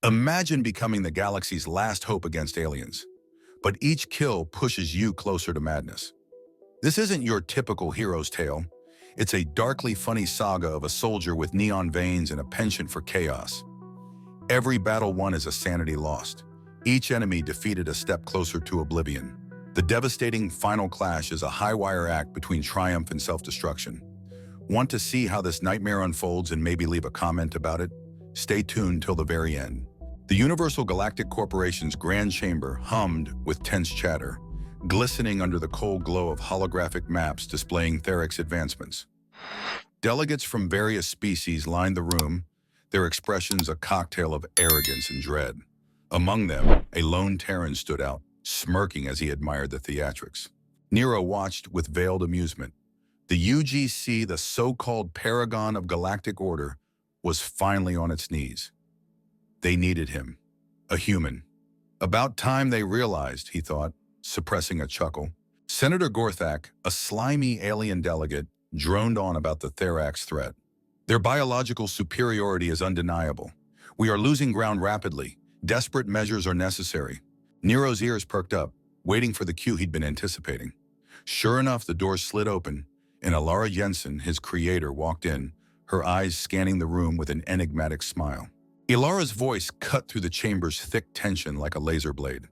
Imagine becoming the galaxy's last hope against aliens, but each kill pushes you closer to madness. This isn't your typical hero's tale. It's a darkly funny saga of a soldier with neon veins and a penchant for chaos. Every battle won is a sanity lost. Each enemy defeated a step closer to oblivion. The devastating final clash is a high-wire act between triumph and self-destruction. Want to see how this nightmare unfolds and maybe leave a comment about it? Stay tuned till the very end. The Universal Galactic Corporation's grand chamber hummed with tense chatter, glistening under the cold glow of holographic maps displaying Therak's advancements. Delegates from various species lined the room, their expressions a cocktail of arrogance and dread. Among them, a lone Terran stood out, smirking as he admired the theatrics. Nero watched with veiled amusement. The UGC, the so-called paragon of galactic order, was finally on its knees. They needed him, a human. About time they realized, he thought, suppressing a chuckle. Senator Gorthak, a slimy alien delegate, droned on about the Therak's threat. Their biological superiority is undeniable. We are losing ground rapidly. Desperate measures are necessary. Nero's ears perked up, waiting for the cue he'd been anticipating. Sure enough, the door slid open, and Alara Jensen, his creator, walked in, her eyes scanning the room with an enigmatic smile. Ilara's voice cut through the chamber's thick tension like a laser blade.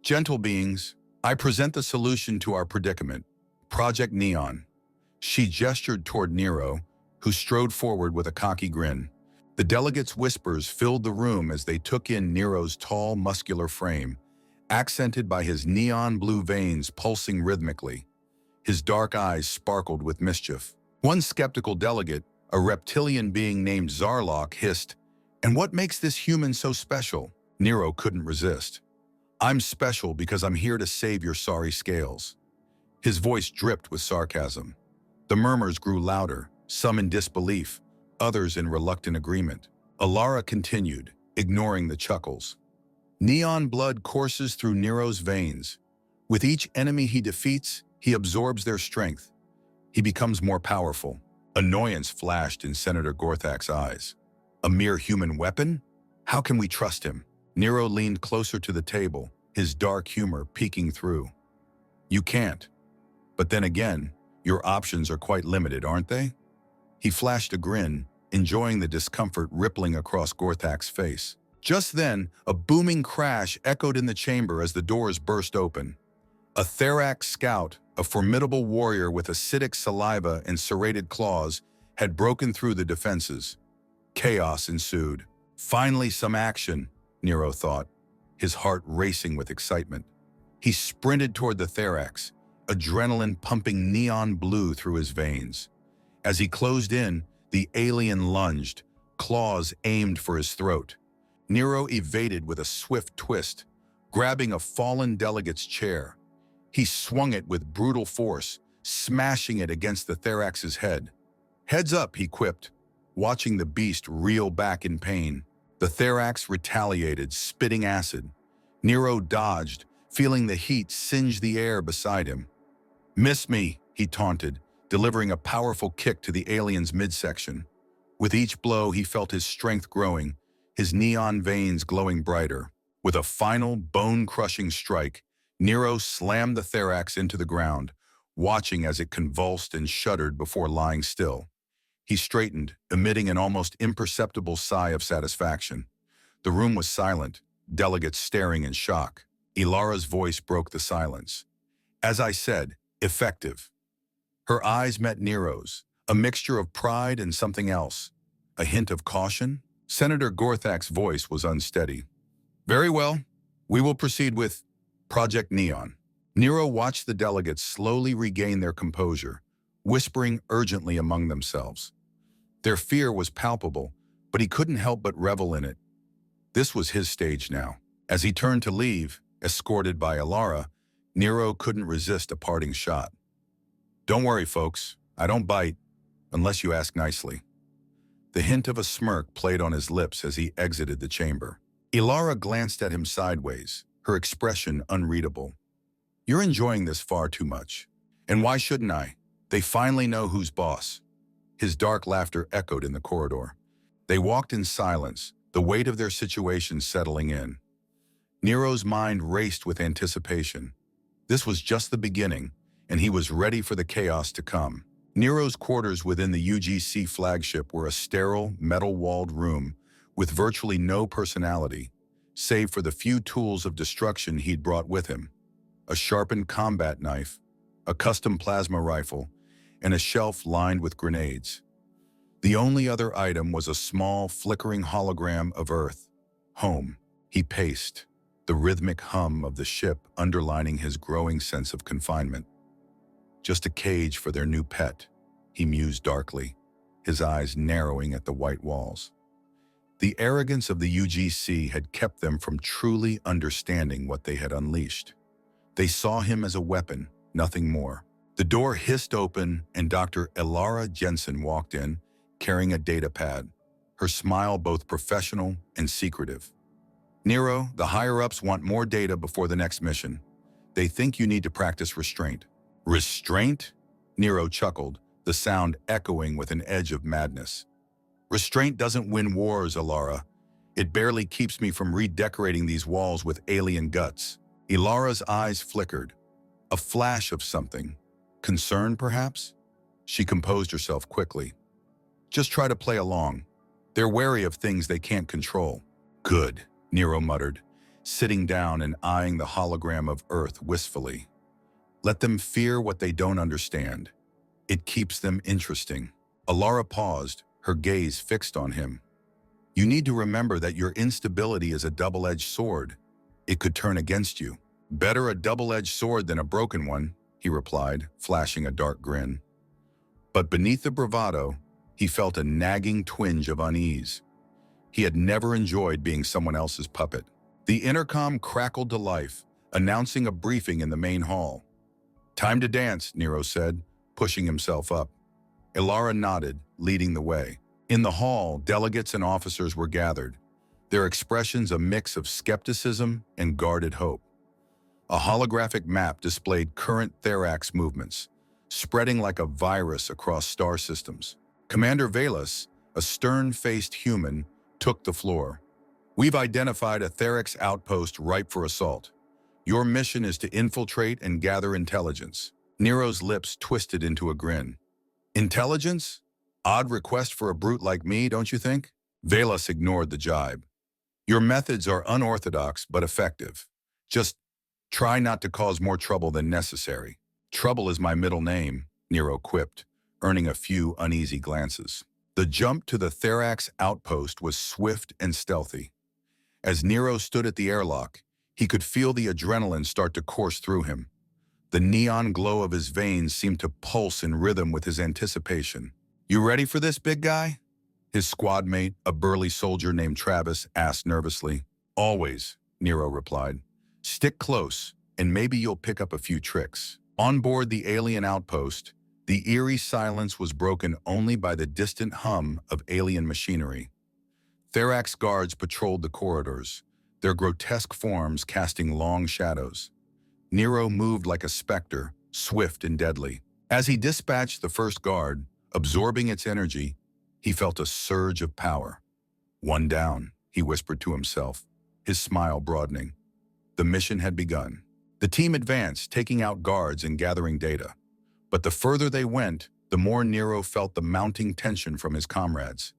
Gentle beings, I present the solution to our predicament, Project Neon. She gestured toward Nero, who strode forward with a cocky grin. The delegates' whispers filled the room as they took in Nero's tall, muscular frame, accented by his neon blue veins pulsing rhythmically. His dark eyes sparkled with mischief. One skeptical delegate, a reptilian being named Zarlok, hissed, "And what makes this human so special?" Nero couldn't resist. "I'm special because I'm here to save your sorry scales." His voice dripped with sarcasm. The murmurs grew louder, some in disbelief, others in reluctant agreement. Alara continued, ignoring the chuckles. Neon blood courses through Nero's veins. With each enemy he defeats, he absorbs their strength. He becomes more powerful. Annoyance flashed in Senator Gorthak's eyes. A mere human weapon? How can we trust him? Nero leaned closer to the table, his dark humor peeking through. You can't. But then again, your options are quite limited, aren't they? He flashed a grin, enjoying the discomfort rippling across Gorthak's face. Just then, a booming crash echoed in the chamber as the doors burst open. A Therak scout, a formidable warrior with acidic saliva and serrated claws, had broken through the defenses. Chaos ensued. Finally some action, Nero thought, his heart racing with excitement. He sprinted toward the Theraks, adrenaline pumping neon blue through his veins. As he closed in, the alien lunged, claws aimed for his throat. Nero evaded with a swift twist, grabbing a fallen delegate's chair. He swung it with brutal force, smashing it against the Therax's head. Heads up, he quipped, watching the beast reel back in pain. The Therax retaliated, spitting acid. Nero dodged, feeling the heat singe the air beside him. Miss me, he taunted, delivering a powerful kick to the alien's midsection. With each blow, he felt his strength growing, his neon veins glowing brighter. With a final, bone-crushing strike, Nero slammed the Therax into the ground, watching as it convulsed and shuddered before lying still. He straightened, emitting an almost imperceptible sigh of satisfaction. The room was silent, delegates staring in shock. Ilara's voice broke the silence. As I said, effective. Her eyes met Nero's, a mixture of pride and something else. A hint of caution? Senator Gorthak's voice was unsteady. Very well, we will proceed with Project Neon. Nero watched the delegates slowly regain their composure, whispering urgently among themselves. Their fear was palpable, but he couldn't help but revel in it. This was his stage now. As he turned to leave, escorted by Alara, Nero couldn't resist a parting shot. Don't worry, folks, I don't bite, unless you ask nicely. The hint of a smirk played on his lips as he exited the chamber. Ilara glanced at him sideways, her expression unreadable. You're enjoying this far too much. And why shouldn't I? They finally know who's boss. His dark laughter echoed in the corridor. They walked in silence, the weight of their situation settling in. Nero's mind raced with anticipation. This was just the beginning, and he was ready for the chaos to come. Nero's quarters within the UGC flagship were a sterile, metal-walled room with virtually no personality, save for the few tools of destruction he'd brought with him: a sharpened combat knife, a custom plasma rifle, and a shelf lined with grenades. The only other item was a small, flickering hologram of Earth. Home. He paced, the rhythmic hum of the ship underlining his growing sense of confinement. Just a cage for their new pet, he mused darkly, his eyes narrowing at the white walls. The arrogance of the UGC had kept them from truly understanding what they had unleashed. They saw him as a weapon, nothing more. The door hissed open, and Dr. Elara Jensen walked in, carrying a data pad, her smile both professional and secretive. "Nero, the higher-ups want more data before the next mission. They think you need to practice restraint." "Restraint?" Nero chuckled, the sound echoing with an edge of madness. "Restraint doesn't win wars, Elara. It barely keeps me from redecorating these walls with alien guts." Elara's eyes flickered. A flash of something. Concern, perhaps? She composed herself quickly. "Just try to play along. They're wary of things they can't control." "Good," Nero muttered, sitting down and eyeing the hologram of Earth wistfully. "Let them fear what they don't understand. It keeps them interesting." Elara paused, her gaze fixed on him. "You need to remember that your instability is a double-edged sword. It could turn against you." "Better a double-edged sword than a broken one," he replied, flashing a dark grin. But beneath the bravado, he felt a nagging twinge of unease. He had never enjoyed being someone else's puppet. The intercom crackled to life, announcing a briefing in the main hall. "Time to dance," Nero said, pushing himself up. Elara nodded, leading the way. In the hall, delegates and officers were gathered, their expressions a mix of skepticism and guarded hope. A holographic map displayed current Therax movements, spreading like a virus across star systems. Commander Velas, a stern-faced human, took the floor. "We've identified a Therax outpost ripe for assault. Your mission is to infiltrate and gather intelligence." Nero's lips twisted into a grin. "Intelligence? Odd request for a brute like me, don't you think?" Velas ignored the jibe. "Your methods are unorthodox but effective. Just try not to cause more trouble than necessary." "Trouble is my middle name," Nero quipped, earning a few uneasy glances. The jump to the Therax outpost was swift and stealthy. As Nero stood at the airlock, he could feel the adrenaline start to course through him. The neon glow of his veins seemed to pulse in rhythm with his anticipation. "You ready for this, big guy?" His squad mate, a burly soldier named Travis, asked nervously. "Always," Nero replied. "Stick close, and maybe you'll pick up a few tricks." On board the alien outpost, the eerie silence was broken only by the distant hum of alien machinery. Therax guards patrolled the corridors, their grotesque forms casting long shadows. Nero moved like a specter, swift and deadly. As he dispatched the first guard, absorbing its energy, he felt a surge of power. "One down," he whispered to himself, his smile broadening. The mission had begun. The team advanced, taking out guards and gathering data. But the further they went, the more Nero felt the mounting tension from his comrades.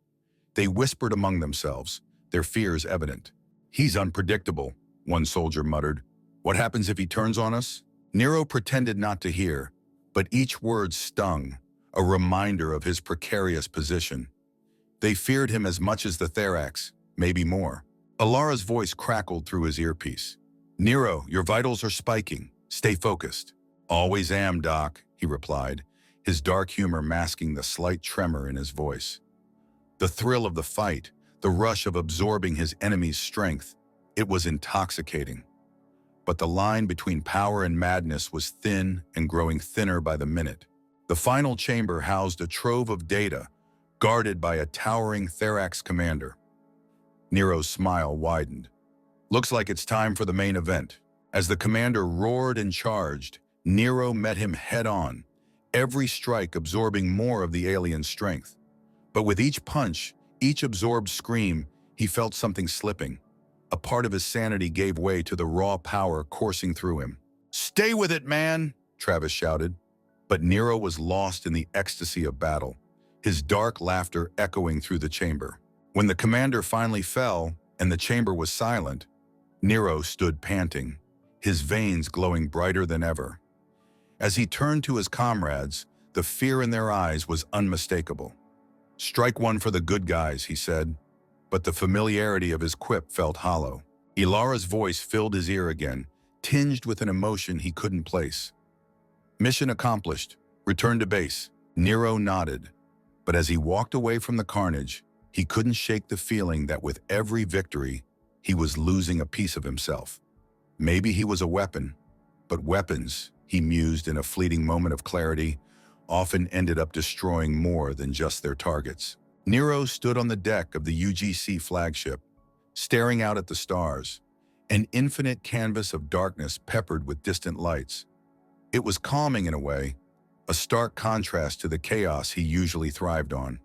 They whispered among themselves, their fears evident. "He's unpredictable," one soldier muttered. "What happens if he turns on us?" Nero pretended not to hear, but each word stung, a reminder of his precarious position. They feared him as much as the Therax, maybe more. Elara's voice crackled through his earpiece. "Nero, your vitals are spiking. Stay focused." "Always am, Doc," he replied, his dark humor masking the slight tremor in his voice. The thrill of the fight, the rush of absorbing his enemy's strength, it was intoxicating. But the line between power and madness was thin and growing thinner by the minute. The final chamber housed a trove of data, guarded by a towering Therax commander. Nero's smile widened. "Looks like it's time for the main event." As the commander roared and charged, Nero met him head-on, every strike absorbing more of the alien's strength. But with each punch, each absorbed scream, He felt something slipping. A part of his sanity gave way to the raw power coursing through him. "Stay with it, man!" Travis shouted. But Nero was lost in the ecstasy of battle, his dark laughter echoing through the chamber. When the commander finally fell and the chamber was silent, Nero stood panting, his veins glowing brighter than ever. As he turned to his comrades, the fear in their eyes was unmistakable. "Strike one for the good guys," he said, but the familiarity of his quip felt hollow. Ilara's voice filled his ear again, tinged with an emotion he couldn't place. "Mission accomplished. Return to base." Nero nodded, but as he walked away from the carnage, he couldn't shake the feeling that with every victory, he was losing a piece of himself. Maybe he was a weapon, but weapons, he mused in a fleeting moment of clarity, often ended up destroying more than just their targets. Nero stood on the deck of the UGC flagship, staring out at the stars, an infinite canvas of darkness peppered with distant lights. It was calming in a way, a stark contrast to the chaos he usually thrived on.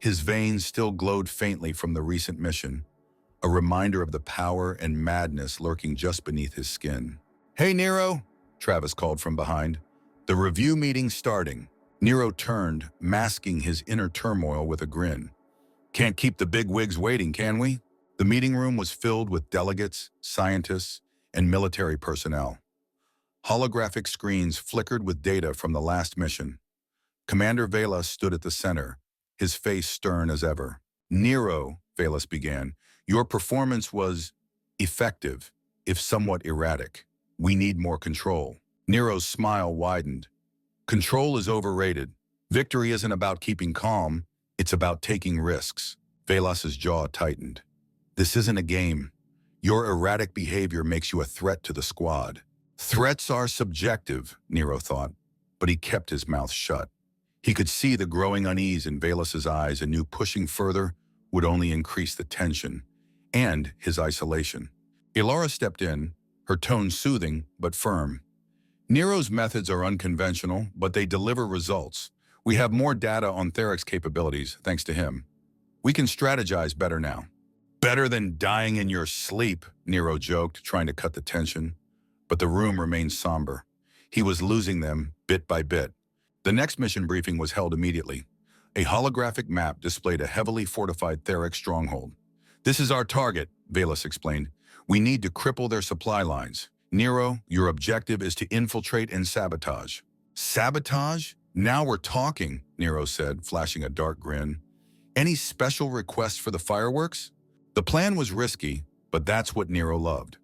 His veins still glowed faintly from the recent mission, a reminder of the power and madness lurking just beneath his skin. "Hey, Nero," Travis called from behind. "The review meeting's starting." Nero turned, masking his inner turmoil with a grin. "Can't keep the big wigs waiting, can we?" The meeting room was filled with delegates, scientists, and military personnel. Holographic screens flickered with data from the last mission. Commander Velas stood at the center, his face stern as ever. "Nero," Velas began, "your performance was effective, if somewhat erratic. We need more control." Nero's smile widened. "Control is overrated. Victory isn't about keeping calm, it's about taking risks." Velas's jaw tightened. "This isn't a game. Your erratic behavior makes you a threat to the squad." Threats are subjective, Nero thought, but he kept his mouth shut. He could see the growing unease in Velas's eyes and knew pushing further would only increase the tension and his isolation. Ilara stepped in, her tone soothing but firm. "Nero's methods are unconventional, but they deliver results. We have more data on Therak's capabilities, thanks to him. We can strategize better now." "Better than dying in your sleep," Nero joked, trying to cut the tension. But the room remained somber. He was losing them bit by bit. The next mission briefing was held immediately. A holographic map displayed a heavily fortified Therak stronghold. "This is our target," Velas explained. "We need to cripple their supply lines. Nero, your objective is to infiltrate and sabotage." "Sabotage? Now we're talking," Nero said, flashing a dark grin. "Any special requests for the fireworks?" The plan was risky, but that's what Nero loved.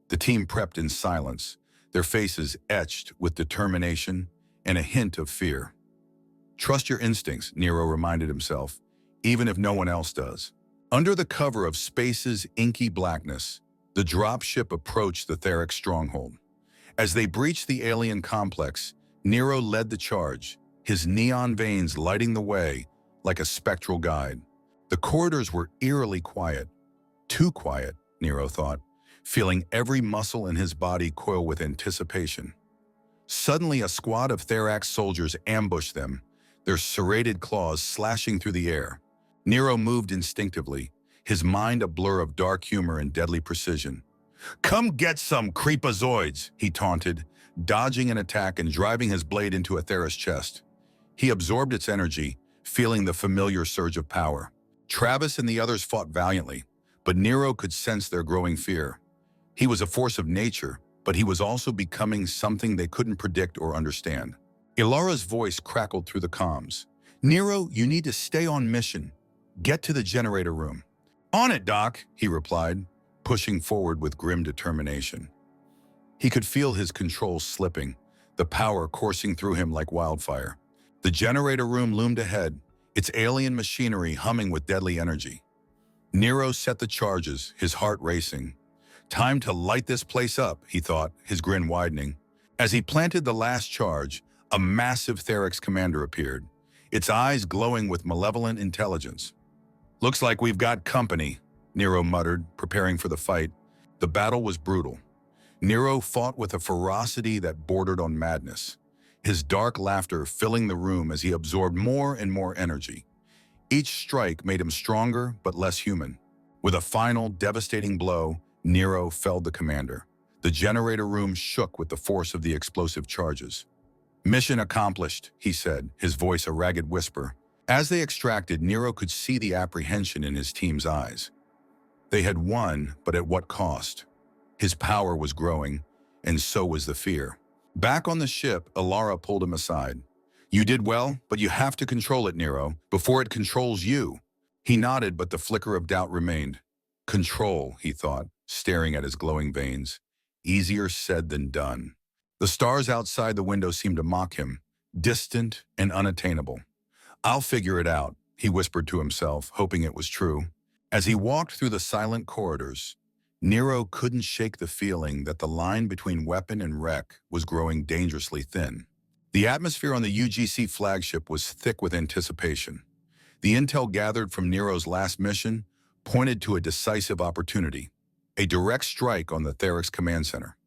The team prepped in silence, their faces etched with determination and a hint of fear. "Trust your instincts," Nero reminded himself, "even if no one else does." Under the cover of space's inky blackness, the dropship approached the Therak stronghold. As they breached the alien complex, Nero led the charge, his neon veins lighting the way like a spectral guide. The corridors were eerily quiet. Too quiet, Nero thought, feeling every muscle in his body coil with anticipation. Suddenly, a squad of Therak's soldiers ambushed them, their serrated claws slashing through the air. Nero moved instinctively, his mind a blur of dark humor and deadly precision. "Come get some, creepazoids," he taunted, dodging an attack and driving his blade into Athera's chest. He absorbed its energy, feeling the familiar surge of power. Travis and the others fought valiantly, but Nero could sense their growing fear. He was a force of nature, but he was also becoming something they couldn't predict or understand. Ilara's voice crackled through the comms. "Nero, you need to stay on mission. Get to the generator room." "On it, Doc," he replied, pushing forward with grim determination. He could feel his control slipping, the power coursing through him like wildfire. The generator room loomed ahead, its alien machinery humming with deadly energy. Nero set the charges, his heart racing. "Time to light this place up," he thought, his grin widening. As he planted the last charge, a massive Therak's commander appeared, its eyes glowing with malevolent intelligence. "Looks like we've got company," Nero muttered, preparing for the fight. The battle was brutal. Nero fought with a ferocity that bordered on madness, his dark laughter filling the room as he absorbed more and more energy. Each strike made him stronger but less human. With a final, devastating blow, Nero felled the commander. The generator room shook with the force of the explosive charges. "Mission accomplished," he said, his voice a ragged whisper. As they extracted, Nero could see the apprehension in his team's eyes. They had won, but at what cost? His power was growing, and so was the fear. Back on the ship, Alara pulled him aside. "You did well, but you have to control it, Nero, before it controls you." He nodded, but the flicker of doubt remained. Control, he thought, staring at his glowing veins. Easier said than done. The stars outside the window seemed to mock him, distant and unattainable. "I'll figure it out," he whispered to himself, hoping it was true. As he walked through the silent corridors, Nero couldn't shake the feeling that the line between weapon and wreck was growing dangerously thin. The atmosphere on the UGC flagship was thick with anticipation. The intel gathered from Nero's last mission pointed to a decisive opportunity, a direct strike on the Therax command center.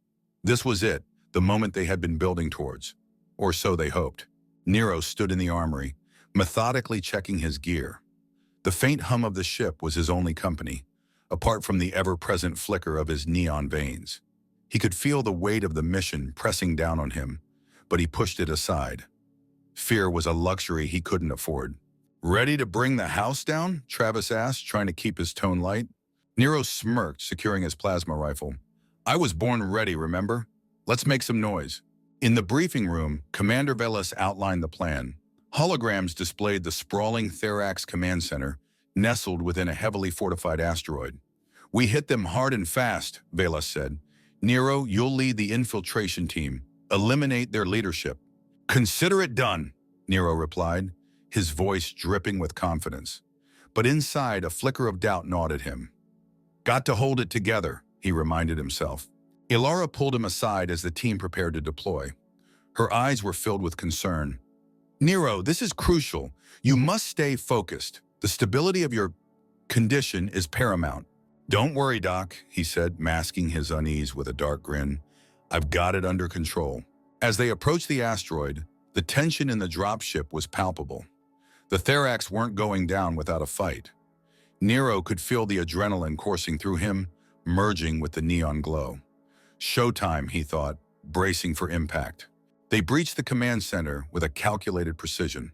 This was it, the moment they had been building towards. Or so they hoped. Nero stood in the armory, methodically checking his gear. The faint hum of the ship was his only company, apart from the ever-present flicker of his neon veins. He could feel the weight of the mission pressing down on him, but he pushed it aside. Fear was a luxury he couldn't afford. "Ready to bring the house down?" Travis asked, trying to keep his tone light. Nero smirked, securing his plasma rifle. "I was born ready, remember? Let's make some noise." In the briefing room, Commander Velas outlined the plan. Holograms displayed the sprawling Therax command center, nestled within a heavily fortified asteroid. "We hit them hard and fast," Velas said. "Nero, you'll lead the infiltration team. Eliminate their leadership." "Consider it done," Nero replied, his voice dripping with confidence. But inside, a flicker of doubt gnawed at him. "Got to hold it together," he reminded himself. Ilara pulled him aside as the team prepared to deploy. Her eyes were filled with concern. "Nero, this is crucial. You must stay focused. The stability of your condition is paramount." "Don't worry, Doc," he said, masking his unease with a dark grin. "I've got it under control." As they approached the asteroid, the tension in the dropship was palpable. The Therax weren't going down without a fight. Nero could feel the adrenaline coursing through him, merging with the neon glow. Showtime, he thought, bracing for impact. They breached the command center with a calculated precision.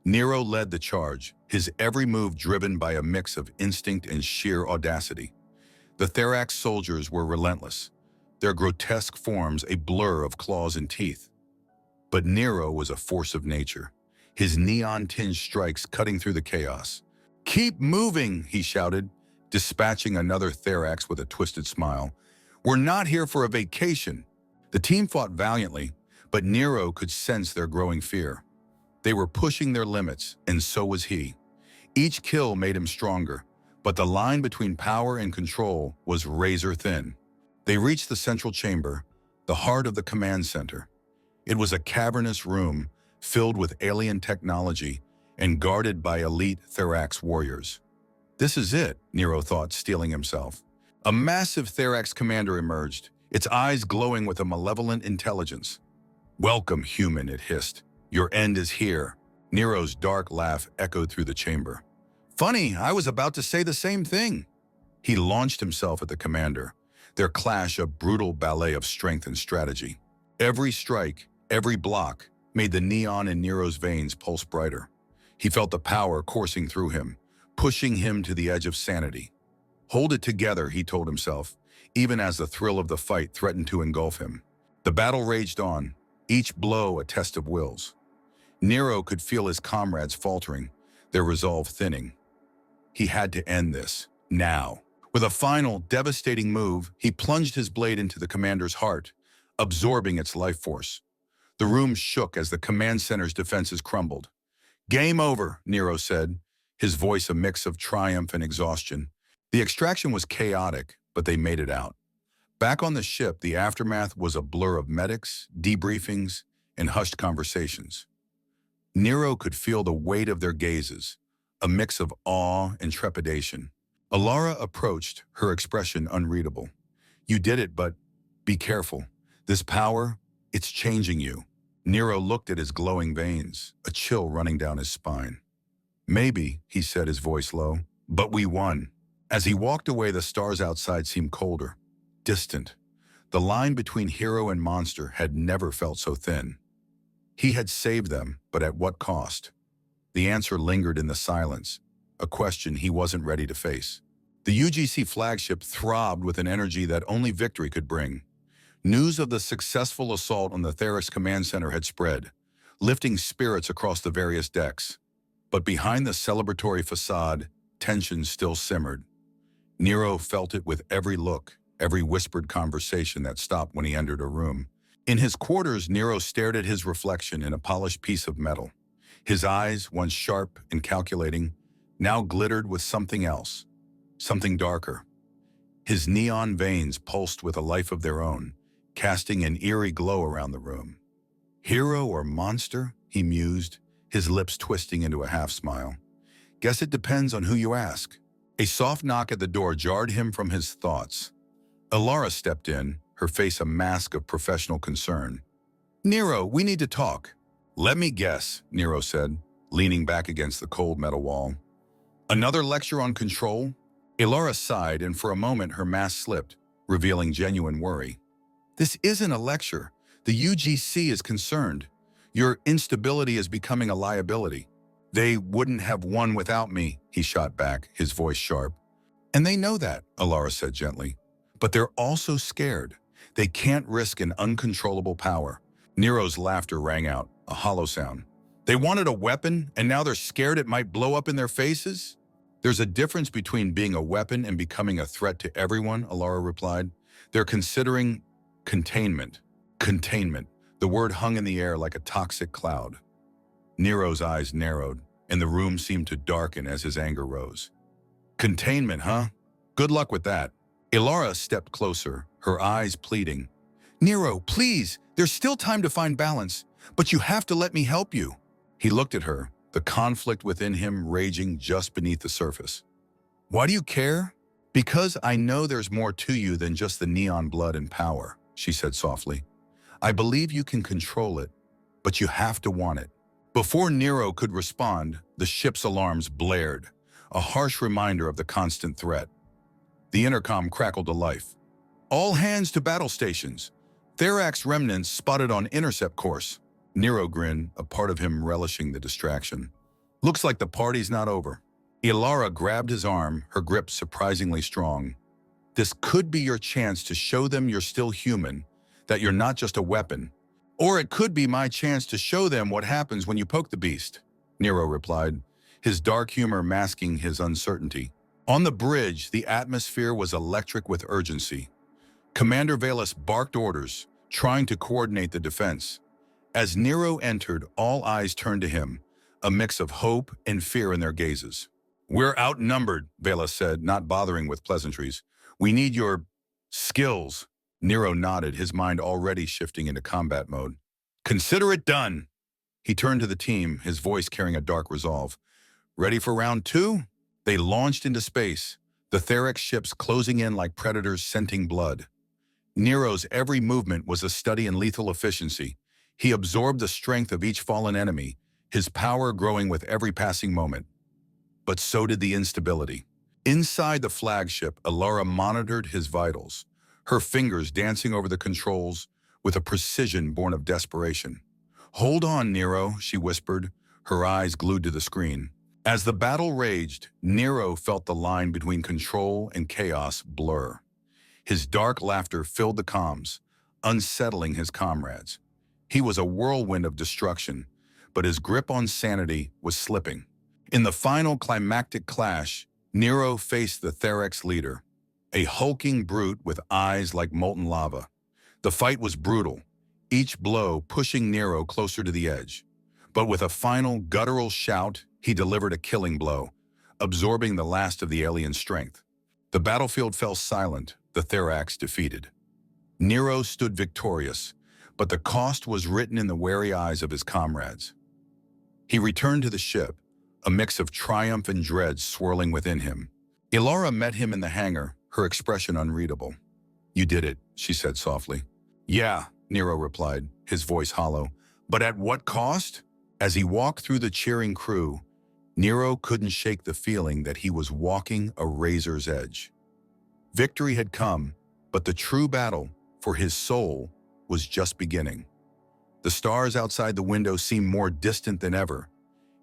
Nero led the charge, his every move driven by a mix of instinct and sheer audacity. The Therax soldiers were relentless, their grotesque forms a blur of claws and teeth. But Nero was a force of nature, his neon-tinged strikes cutting through the chaos. "Keep moving," he shouted, dispatching another Therax with a twisted smile. "We're not here for a vacation." The team fought valiantly, but Nero could sense their growing fear. They were pushing their limits, and so was he. Each kill made him stronger, but the line between power and control was razor thin. They reached the central chamber, the heart of the command center. It was a cavernous room filled with alien technology and guarded by elite Therax warriors. This is it, Nero thought, steeling himself. A massive Therax commander emerged, its eyes glowing with a malevolent intelligence. "Welcome, human," it hissed. "Your end is here." Nero's dark laugh echoed through the chamber. "Funny, I was about to say the same thing." He launched himself at the commander, their clash a brutal ballet of strength and strategy. Every strike, every block, made the neon in Nero's veins pulse brighter. He felt the power coursing through him, pushing him to the edge of sanity. Hold it together, he told himself, even as the thrill of the fight threatened to engulf him. The battle raged on, each blow a test of wills. Nero could feel his comrades faltering, their resolve thinning. He had to end this, now. With a final, devastating move, he plunged his blade into the commander's heart, absorbing its life force. The room shook as the command center's defenses crumbled. "Game over," Nero said, his voice a mix of triumph and exhaustion. The extraction was chaotic, but they made it out. Back on the ship, the aftermath was a blur of medics, debriefings, and hushed conversations. Nero could feel the weight of their gazes, a mix of awe and trepidation. Alara approached, her expression unreadable. "You did it, but be careful. This power, it's changing you." Nero looked at his glowing veins, a chill running down his spine. "Maybe," he said, his voice low, "but we won." As he walked away, the stars outside seemed colder, distant. The line between hero and monster had never felt so thin. He had saved them, but at what cost? The answer lingered in the silence, a question he wasn't ready to face. The UGC flagship throbbed with an energy that only victory could bring. News of the successful assault on the Therex command center had spread, lifting spirits across the various decks. But behind the celebratory facade, tension still simmered. Nero felt it with every look, every whispered conversation that stopped when he entered a room. In his quarters, Nero stared at his reflection in a polished piece of metal. His eyes, once sharp and calculating, now glittered with something else, something darker. His neon veins pulsed with a life of their own, casting an eerie glow around the room. Hero or monster? He mused, his lips twisting into a half-smile. Guess it depends on who you ask. A soft knock at the door jarred him from his thoughts. Alara stepped in, her face a mask of professional concern. Nero, we need to talk. Let me guess, Nero said, leaning back against the cold metal wall. Another lecture on control? Alara sighed, and for a moment her mask slipped, revealing genuine worry. This isn't a lecture. The UGC is concerned. Your instability is becoming a liability. They wouldn't have won without me, he shot back, his voice sharp. And they know that, Alara said gently. But they're also scared. They can't risk an uncontrollable power. Nero's laughter rang out, a hollow sound. They wanted a weapon, and now they're scared it might blow up in their faces? There's a difference between being a weapon and becoming a threat to everyone, Alara replied. They're considering containment. Containment. The word hung in the air like a toxic cloud. Nero's eyes narrowed, and the room seemed to darken as his anger rose. Containment, huh? Good luck with that. Alara stepped closer, her eyes pleading. Nero, please, there's still time to find balance, but you have to let me help you. He looked at her, the conflict within him raging just beneath the surface. Why do you care? Because I know there's more to you than just the neon blood and power, she said softly. I believe you can control it, but you have to want it. Before Nero could respond, the ship's alarms blared, a harsh reminder of the constant threat. The intercom crackled to life. All hands to battle stations. Therax remnants spotted on intercept course. Nero grinned, a part of him relishing the distraction. Looks like the party's not over. Alara grabbed his arm, her grip surprisingly strong. This could be your chance to show them you're still human, that you're not just a weapon. Or it could be my chance to show them what happens when you poke the beast, Nero replied, his dark humor masking his uncertainty. On the bridge, the atmosphere was electric with urgency. Commander Valus barked orders, trying to coordinate the defense. As Nero entered, all eyes turned to him, a mix of hope and fear in their gazes. We're outnumbered, Valus said, not bothering with pleasantries. We need your skills. Nero nodded, his mind already shifting into combat mode. Consider it done. He turned to the team, his voice carrying a dark resolve. Ready for round two? They launched into space, the Therex ships closing in like predators scenting blood. Nero's every movement was a study in lethal efficiency. He absorbed the strength of each fallen enemy, his power growing with every passing moment. But so did the instability. Inside the flagship, Alara monitored his vitals, her fingers dancing over the controls with a precision born of desperation. Hold on, Nero, she whispered, her eyes glued to the screen. As the battle raged, Nero felt the line between control and chaos blur. His dark laughter filled the comms, unsettling his comrades. He was a whirlwind of destruction, but his grip on sanity was slipping. In the final climactic clash, Nero faced the Therex leader, a hulking brute with eyes like molten lava. The fight was brutal, each blow pushing Nero closer to the edge. But with a final guttural shout, he delivered a killing blow, absorbing the last of the alien's strength. The battlefield fell silent, the Therax defeated. Nero stood victorious, but the cost was written in the wary eyes of his comrades. He returned to the ship, a mix of triumph and dread swirling within him. Alara met him in the hangar, her expression unreadable. You did it, she said softly. Yeah, Nero replied, his voice hollow. But at what cost? As he walked through the cheering crew, Nero couldn't shake the feeling that he was walking a razor's edge. Victory had come, but the true battle for his soul was just beginning. The stars outside the window seemed more distant than ever,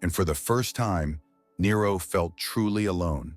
and for the first time, Nero felt truly alone.